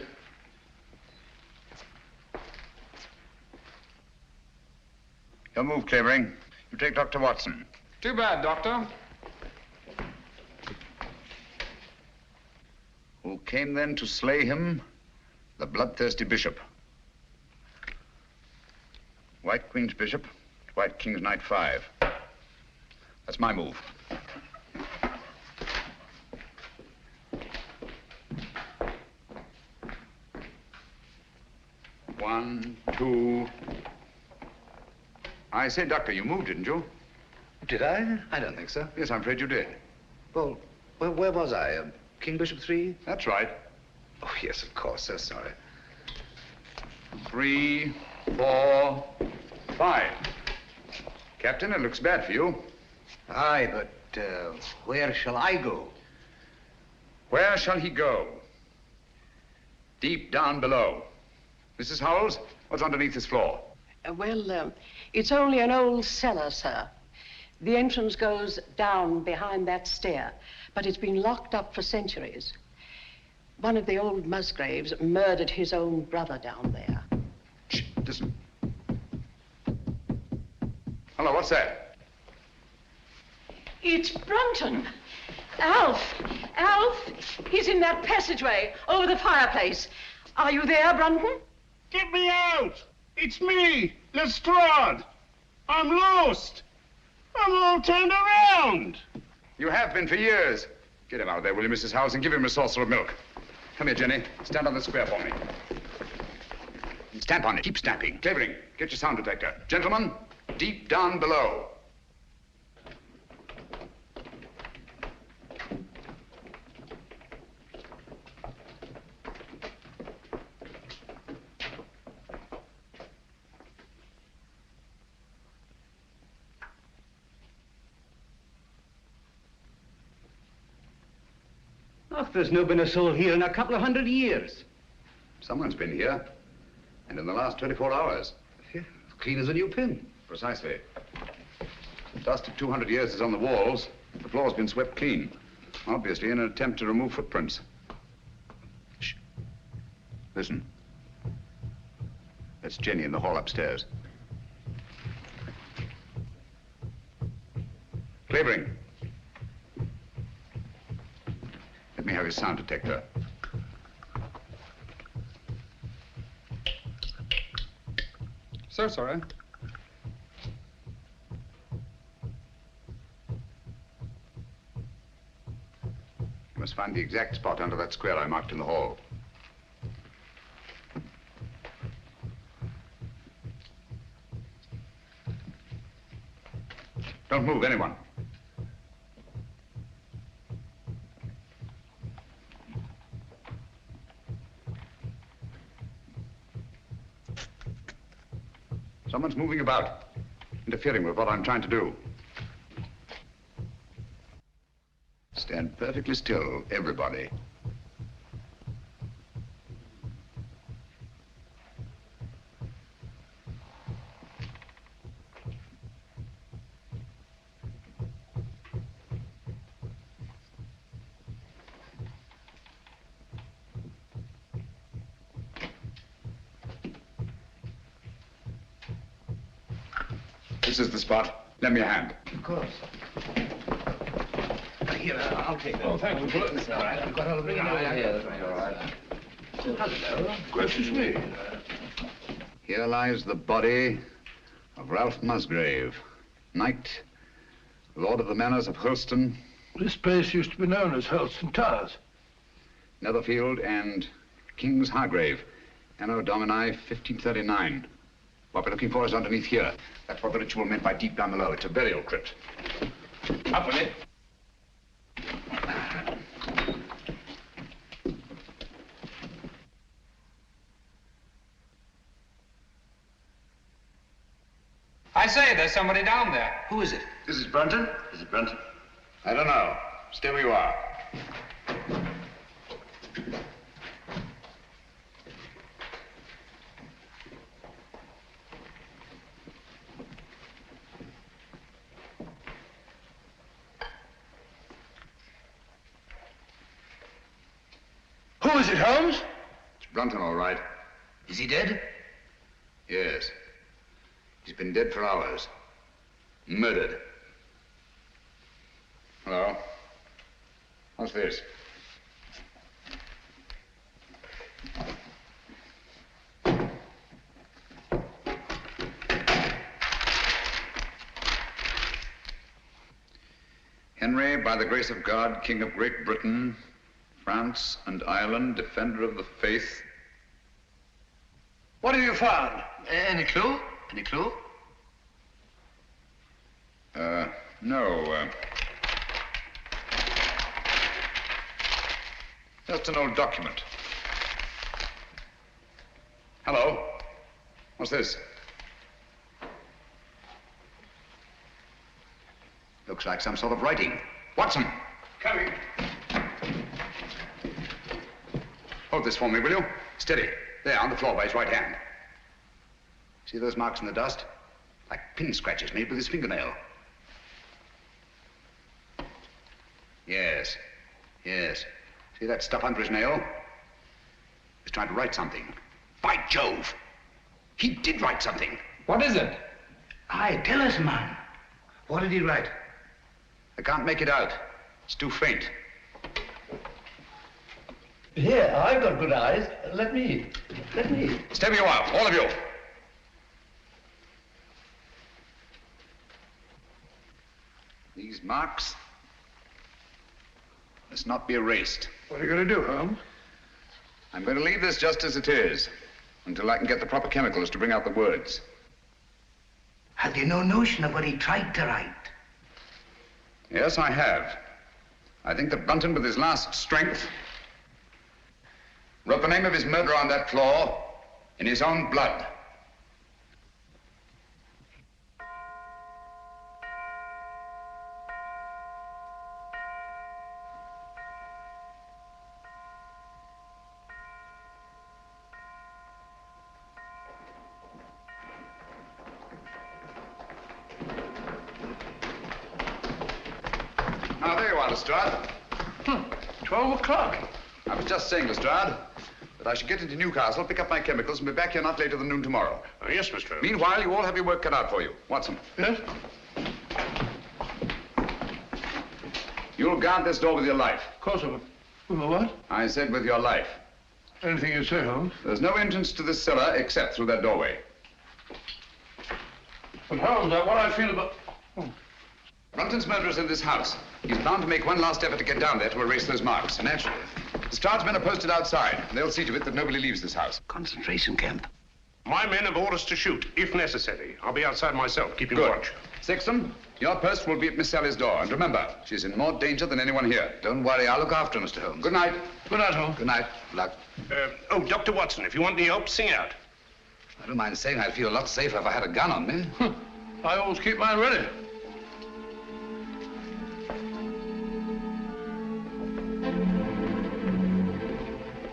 Your move, Clavering. You take Dr. Watson. Too bad, Doctor. Who came then to slay him? The bloodthirsty bishop. White Queen's bishop, White King's knight 5. That's my move. One, two. I say, Doctor, you moved, didn't you? Did I? I don't think so. Yes, I'm afraid you did. Well, where was I? King Bishop 3? That's right. Oh, yes, of course. So sorry. 3, 4, 5. Captain, it looks bad for you. Aye, but where shall I go? Where shall he go? Deep down below. Mrs. Howells, what's underneath this floor? It's only an old cellar, sir. The entrance goes down behind that stair, but it's been locked up for centuries. One of the old Musgraves murdered his own brother down there. Shh, listen. Hello, what's that? It's Brunton. Alf! He's in that passageway over the fireplace. Are you there, Brunton? Get me out! It's me, Lestrade. I'm lost. I'm all turned around. You have been for years. Get him out of there, will you, Mrs. Howells, and give him a saucer of milk. Come here, Jenny. Stand on the square for me. Stamp on it. Keep stamping. Clavering, get your sound detector. Gentlemen, deep down below. Oh, there's no been a soul here in a couple of 100 years. Someone's been here. And in the last 24 hours. Yeah, clean as a new pin. Precisely. The dust of 200 years is on the walls. The floor's been swept clean. Obviously in an attempt to remove footprints. Shh. Listen. That's Jenny in the hall upstairs. Clavering. Let me have your sound detector. So sorry. You must find the exact spot under that square I marked in the hall. Don't move, anyone. Someone's moving about, interfering with what I'm trying to do. Stand perfectly still, everybody. This is the spot. Lend me a hand. Of course. Here, I'll take that. Oh, thank you. It's all right. I've got all of it. All right. Hello. Gracious me. Here lies the body of Ralph Musgrave, knight, lord of the manors of Holston, This place used to be known as Holston Towers. Netherfield, and King's Hargrave, Anno Domini 1539. What we're looking for is underneath here. That's what the ritual meant by deep down below. It's a burial crypt. Up with it. I say, there's somebody down there. Who is it? This is Brunton? Is it Brunton? I don't know. Stay where you are. Who is it, Holmes? It's Brunton, all right. Is he dead? Yes. He's been dead for hours. Murdered. Hello. What's this? Henry, by the grace of God, King of Great Britain, France and Ireland, defender of the faith. What have you found? Any clue? Any clue? No. Just an old document. Hello. What's this? Looks like some sort of writing. Watson! Coming. Hold this for me, will you? Steady. There, on the floor by his right hand. See those marks in the dust? Like pin scratches made with his fingernail. Yes. Yes. See that stuff under his nail? He's trying to write something. By Jove! He did write something. What is it? Aye, tell us, man. What did he write? I can't make it out. It's too faint. Here, I've got good eyes. Let me. Stay where you are, all of you. These marks must not be erased. What are you going to do, Holmes? I'm going to leave this just as it is until I can get the proper chemicals to bring out the words. Have you no notion of what he tried to write? Yes, I have. I think that Brunton, with his last strength, wrote the name of his murderer on that floor in his own blood. Now, there you are, Lestrade. 12 o'clock. I was just saying, Lestrade, that I should get into Newcastle, pick up my chemicals, and be back here not later than noon tomorrow. Yes, Mr. Holmes. Meanwhile, you all have your work cut out for you. Watson. Yes? You'll guard this door with your life. Of course I will. With my what? I said with your life. Anything you say, Holmes. There's no entrance to this cellar except through that doorway. But Holmes, what I feel about... Brunton's murderer's in this house. He's bound to make one last effort to get down there to erase those marks. Naturally. Lestrade's men are posted outside. They'll see to it that nobody leaves this house. Concentration camp. My men have orders to shoot, if necessary. I'll be outside myself, keeping Good. watch. Sexton, your post will be at Miss Sally's door. And remember, she's in more danger than anyone here. Don't worry, I'll look after her, Mr. Holmes. Good night. Good night, Holmes. Good night. Good luck. Oh, Dr. Watson, if you want any help, sing out. I don't mind saying I'd feel a lot safer if I had a gun on me. I always keep mine ready.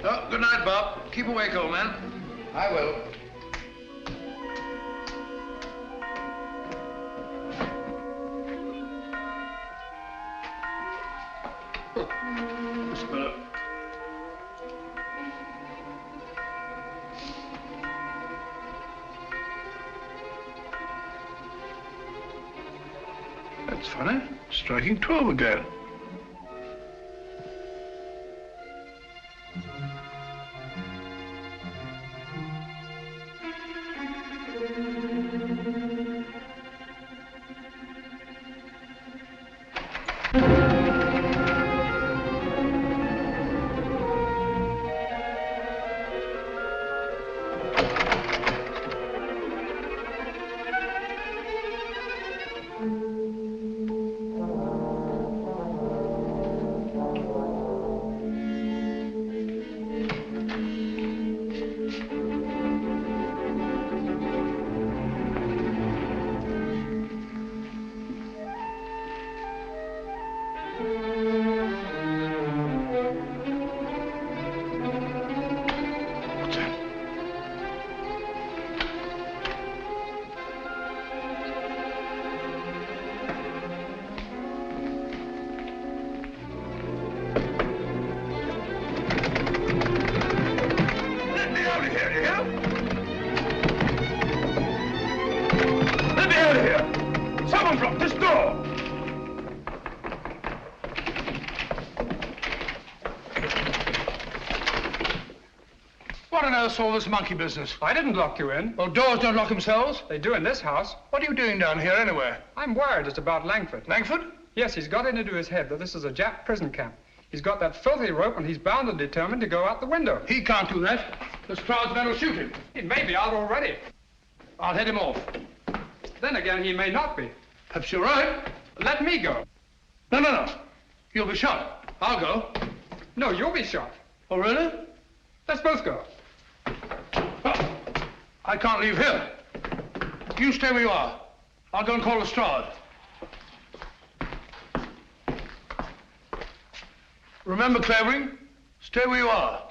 Oh, good night, Bob. Keep awake, old man. I will. That's better. That's funny. Striking 12 again. Let me out of here, you hear? Let me out of here! Someone block this door! What on earth's all this monkey business? I didn't lock you in. Well, doors don't lock themselves. They do in this house. What are you doing down here anyway? I'm worried it's about Langford. Langford? Yes, he's got it into his head that this is a Jap prison camp. He's got that filthy rope and he's bound and determined to go out the window. He can't do that. Lestrade's men will shoot him. He may be out already. I'll head him off. Then again, he may not be. Perhaps you're right. Let me go. No. You'll be shot. I'll go. No, you'll be shot. Oh, really? Let's both go. Oh, I can't leave here. You stay where you are. I'll go and call Lestrade. Remember, Clavering, stay where you are.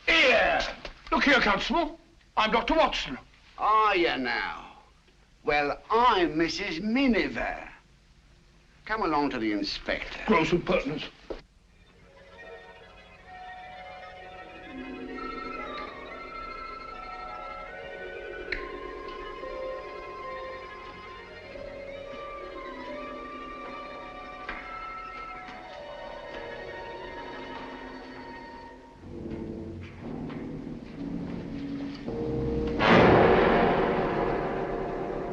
Here! Look here, Constable. I'm Dr. Watson. Are you now? Well, I'm Mrs. Miniver. Come along to the inspector. Gross impertinence.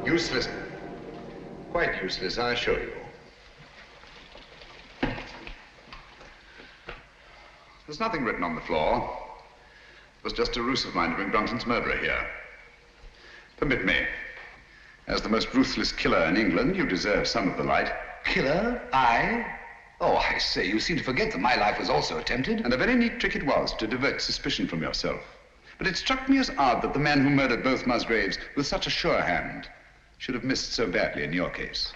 Useless. Quite useless, I assure you. There's nothing written on the floor. It was just a ruse of mine to bring Brunton's murderer here. Permit me. As the most ruthless killer in England, you deserve some of the light. Killer? I? Oh, I say, you seem to forget that my life was also attempted. And a very neat trick it was to divert suspicion from yourself. But it struck me as odd that the man who murdered both Musgraves with such a sure hand should have missed so badly in your case.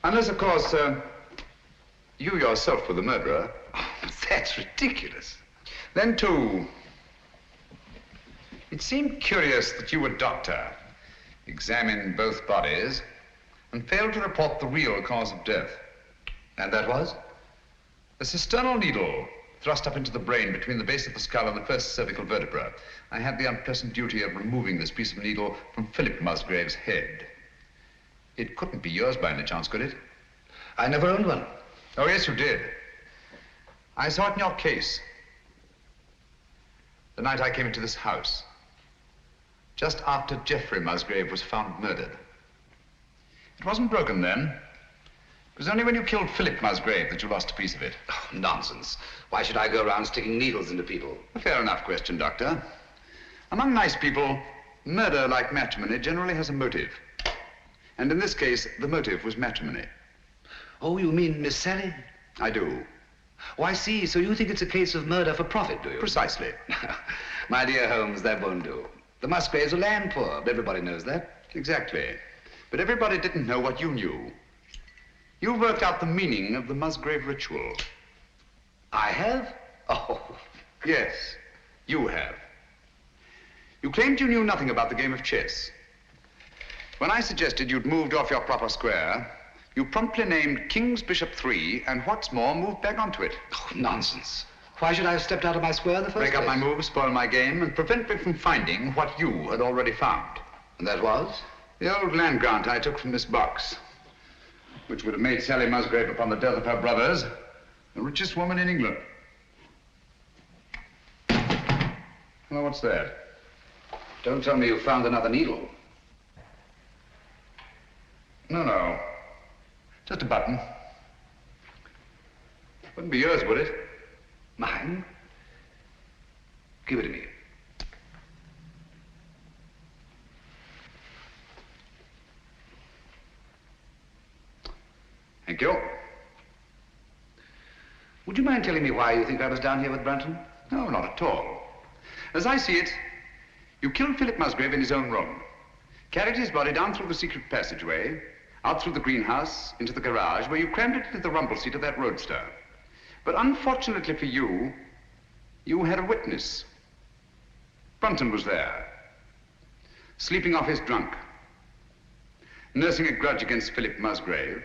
Unless, of course, you yourself were the murderer. Oh, that's ridiculous. Then, too, it seemed curious that you, a doctor, examined both bodies and failed to report the real cause of death. And that was? A cisternal needle thrust up into the brain between the base of the skull and the first cervical vertebra. I had the unpleasant duty of removing this piece of needle from Philip Musgrave's head. It couldn't be yours by any chance, could it? I never owned one. Oh, yes, you did. I saw it in your case. The night I came into this house. Just after Geoffrey Musgrave was found murdered. It wasn't broken then. It was only when you killed Philip Musgrave that you lost a piece of it. Oh, nonsense. Why should I go around sticking needles into people? A fair enough question, Doctor. Among nice people, murder, like matrimony, generally has a motive. And in this case, the motive was matrimony. Oh, you mean Miss Sally? I do. Oh, I see. So you think it's a case of murder for profit, do you? Precisely. My dear Holmes, that won't do. The Musgraves are land poor, but everybody knows that. Exactly. But everybody didn't know what you knew. You worked out the meaning of the Musgrave ritual. I have? Oh. Yes, you have. You claimed you knew nothing about the game of chess. When I suggested you'd moved off your proper square, you promptly named King's Bishop 3, and what's more, moved back onto it. Oh, nonsense. Why should I have stepped out of my square in the first place? Break up my move, spoil my game, and prevent me from finding what you had already found. And that was? The old land grant I took from this box, which would have made Sally Musgrave, upon the death of her brothers, the richest woman in England. Well, what's that? Don't tell me you found another needle. No. Just a button. Wouldn't be yours, would it? Mine? Give it to me. Thank you. Would you mind telling me why you think I was down here with Brunton? No, not at all. As I see it, you killed Philip Musgrave in his own room, carried his body down through the secret passageway, out through the greenhouse, into the garage, where you crammed it into the rumble seat of that roadster. But unfortunately for you, you had a witness. Brunton was there, sleeping off his drunk. Nursing a grudge against Philip Musgrave,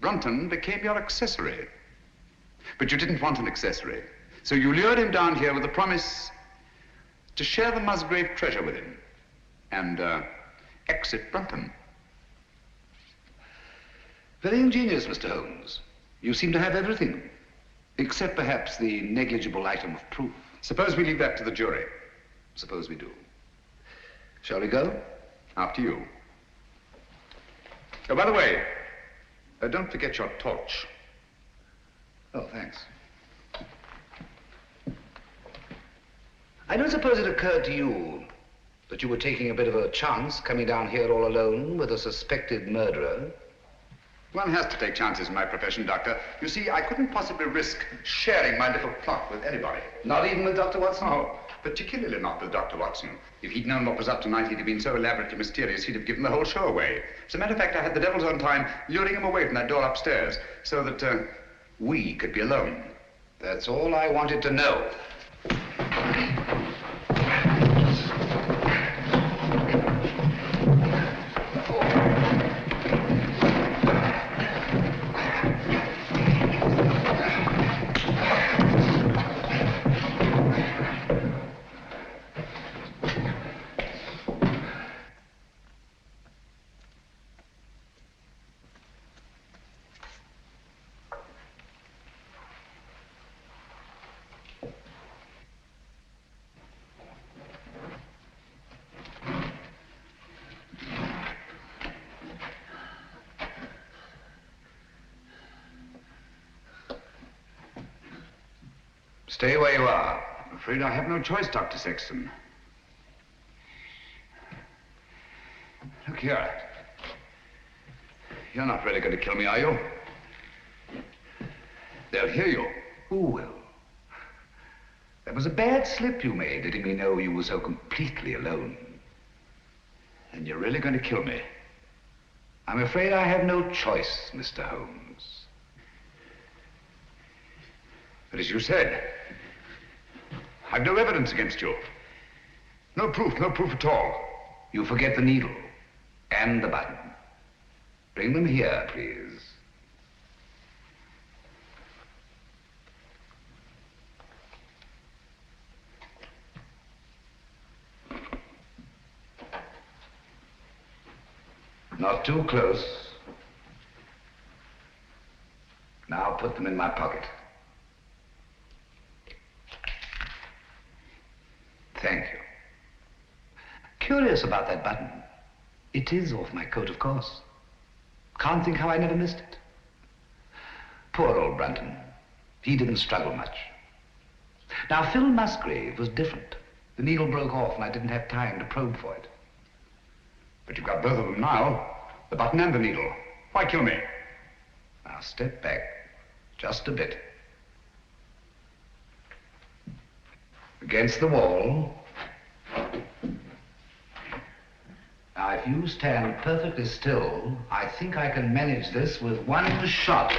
Brunton became your accessory. But you didn't want an accessory, so you lured him down here with the promise to share the Musgrave treasure with him and exit Brunton. Very ingenious, Mr. Holmes. You seem to have everything, except perhaps the negligible item of proof. Suppose we leave that to the jury. Suppose we do. Shall we go? After you. Oh, by the way, don't forget your torch. Oh, thanks. I don't suppose it occurred to you that you were taking a bit of a chance coming down here all alone with a suspected murderer? One has to take chances in my profession, Doctor. You see, I couldn't possibly risk sharing my little plot with anybody. Not even with Dr. Watson? No, particularly not with Dr. Watson. If he'd known what was up tonight, he'd have been so elaborately mysterious, he'd have given the whole show away. As a matter of fact, I had the devil's own time luring him away from that door upstairs so that we could be alone. That's all I wanted to know. Stay where you are. I'm afraid I have no choice, Dr. Sexton. Look here. You're not really going to kill me, are you? They'll hear you. Who will? That was a bad slip you made, letting me know you were so completely alone. And you're really going to kill me? I'm afraid I have no choice, Mr. Holmes. But as you said, I've no evidence against you. No proof at all. You forget the needle and the button. Bring them here, please. Not too close. Now put them in my pocket. Thank you. Curious about that button. It is off my coat, of course. Can't think how I never missed it. Poor old Brunton. He didn't struggle much. Now, Phil Musgrave was different. The needle broke off and I didn't have time to probe for it. But you've got both of them now. The button and the needle. Why kill me? Now, step back. Just a bit. Against the wall. Now, if you stand perfectly still, I think I can manage this with one shot.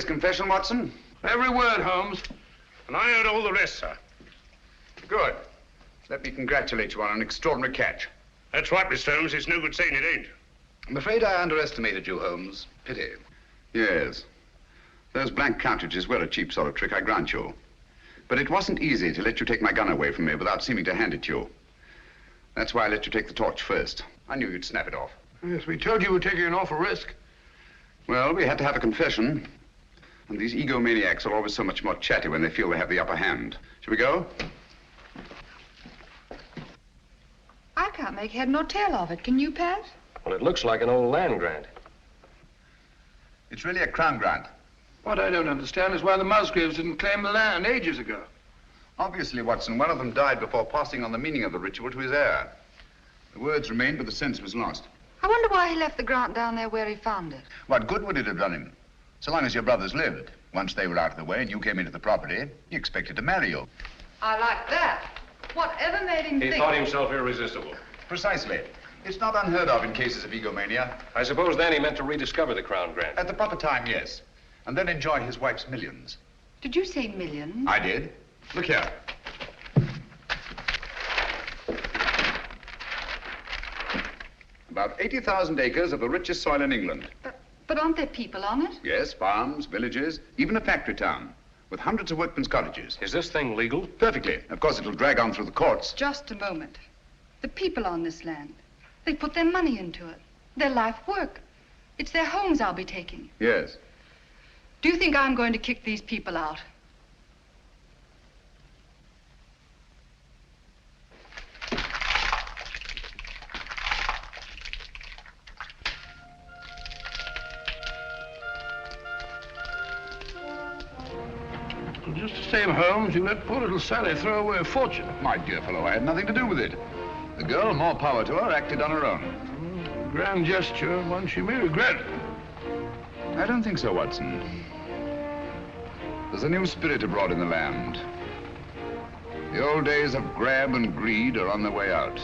Confession, Watson? Every word, Holmes. And I heard all the rest, sir. Good. Let me congratulate you on an extraordinary catch. That's right, Mr. Holmes. It's no good saying it ain't. I'm afraid I underestimated you, Holmes. Pity. Yes. Those blank cartridges were a cheap sort of trick, I grant you. But it wasn't easy to let you take my gun away from me without seeming to hand it to you. That's why I let you take the torch first. I knew you'd snap it off. Yes, we told you we're taking an awful risk. Well, we had to have a confession. And these egomaniacs are always so much more chatty when they feel they have the upper hand. Shall we go? I can't make head nor tail of it. Can you, Pat? Well, it looks like an old land grant. It's really a crown grant. What I don't understand is why the Musgraves didn't claim the land ages ago. Obviously, Watson, one of them died before passing on the meaning of the ritual to his heir. The words remained, but the sense was lost. I wonder why he left the grant down there where he found it. What good would it have done him? So long as your brothers lived. Once they were out of the way and you came into the property, he expected to marry you. I like that. Whatever made him He think... thought himself irresistible. Precisely. It's not unheard of in cases of egomania. I suppose then he meant to rediscover the Crown grant. At the proper time, yes. And then enjoy his wife's millions. Did you say millions? I did. Look here. About 80,000 acres of the richest soil in England. But aren't there people on it? Yes, farms, villages, even a factory town, with hundreds of workmen's cottages. Is this thing legal? Perfectly. Of course, it'll drag on through the courts. Just a moment. The people on this land, they put their money into it, their life work. It's their homes I'll be taking. Yes. Do you think I'm going to kick these people out? Just the same, Holmes, you let poor little Sally throw away a fortune. My dear fellow, I had nothing to do with it. The girl, more power to her, acted on her own. Grand gesture, one she may regret. I don't think so, Watson. There's a new spirit abroad in the land. The old days of grab and greed are on their way out.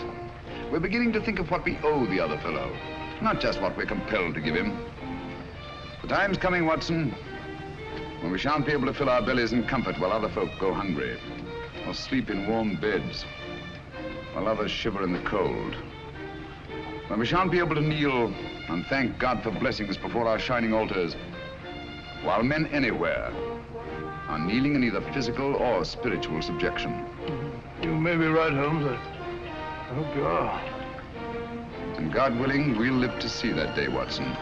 We're beginning to think of what we owe the other fellow, not just what we're compelled to give him. The time's coming, Watson, when we shan't be able to fill our bellies in comfort while other folk go hungry, or sleep in warm beds, while others shiver in the cold. When we shan't be able to kneel and thank God for blessings before our shining altars, while men anywhere are kneeling in either physical or spiritual subjection. You may be right, Holmes. I hope you are. And God willing, we'll live to see that day, Watson.